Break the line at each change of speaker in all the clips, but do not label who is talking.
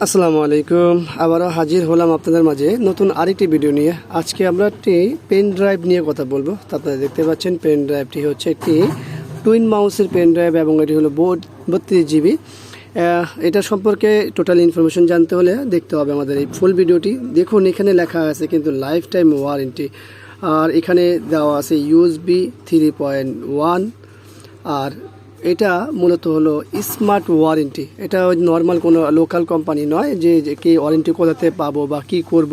আসসালামু আলাইকুম। আবারও হাজির হলাম আপনাদের মাঝে নতুন আরেকটি ভিডিও নিয়ে। আজকে আমরা একটি পেন ড্রাইভ নিয়ে কথা বলবো। আপনারা দেখতে পাচ্ছেন পেন ড্রাইভটি হচ্ছে একটি টুইন মাউসের পেন ড্রাইভ এবং এটি হলো 32GB। এটা সম্পর্কে টোটাল ইনফরমেশন জানতে হলে দেখতে হবে আমাদের এই ফুল ভিডিওটি। দেখুন এখানে লেখা আছে কিন্তু লাইফ টাইম ওয়ারেন্টি, আর এখানে দেওয়া আছে USB 3.1, আর এটা মূলত হলো স্মার্ট ওয়ারেন্টি। এটা নর্মাল কোনো লোকাল কোম্পানি নয় যে কি ওয়ারেন্টি কোথাতে পাবো বা কি করব,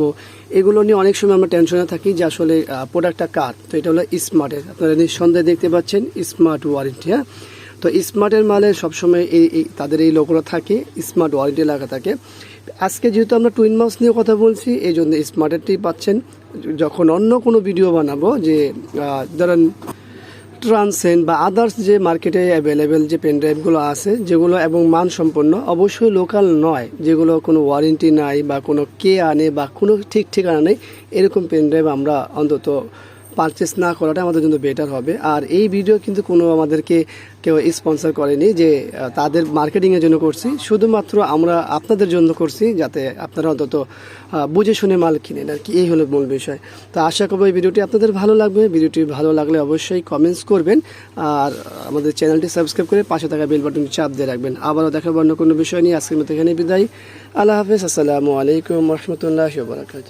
এগুলো নিয়ে অনেক সময় আমরা টেনশনে থাকি যে আসলে প্রোডাক্টটা কার। তো এটা হলো স্মার্টের, আপনারা নিঃসন্দেহে দেখতে পাচ্ছেন স্মার্ট ওয়ারেন্টি। হ্যাঁ, তো স্মার্টের মালে সবসময় তাদের এই লোগোটা থাকে, স্মার্ট ওয়ারেন্টি লেখা থাকে। আজকে যেহেতু আমরা টুইন মাউস নিয়ে কথা বলছি, এই জন্য স্মার্টেরটি পাচ্ছেন। যখন অন্য কোনো ভিডিও বানাবো, যে ধরেন ট্রান্সেন্ড বা আদার্স যে মার্কেটে অ্যাভেলেবেল যে পেন ড্রাইভগুলো আছে, যেগুলো এবং মানসম্পন্ন, অবশ্যই লোকাল নয়, যেগুলো কোনো ওয়ারেন্টি নাই বা কোনো কে আনে বা কোনো ঠিক ঠিকানা নেই, এরকম পেন ড্রাইভ আমরা অন্তত পারচেস না করাটা আমাদের জন্য বেটার হবে। আর এই ভিডিও কিন্তু কোনো আমাদেরকে কেউ স্পন্সর করেনি যে তাদের মার্কেটিংয়ের জন্য করছি, শুধুমাত্র আমরা আপনাদের জন্য করছি যাতে আপনারা অন্তত বুঝে শুনে মাল কিনেন আর কি। এই হলো মূল বিষয়। তো আশা করবো এই ভিডিওটি আপনাদের ভালো লাগবে। ভিডিওটি ভালো লাগলে অবশ্যই কমেন্টস করবেন, আর আমাদের চ্যানেলটি সাবস্ক্রাইব করে পাশে থাকা বেল বাটনটি চাপ দিয়ে রাখবেন। আবারও দেখাবো অন্য কোনো বিষয় নিয়ে। আজকের মতো এখানে বিদায়। আল্লাহ হাফেজ। আসসালামু আলাইকুম রহমতুল্লাহি ওয়া বারাকাতুহু।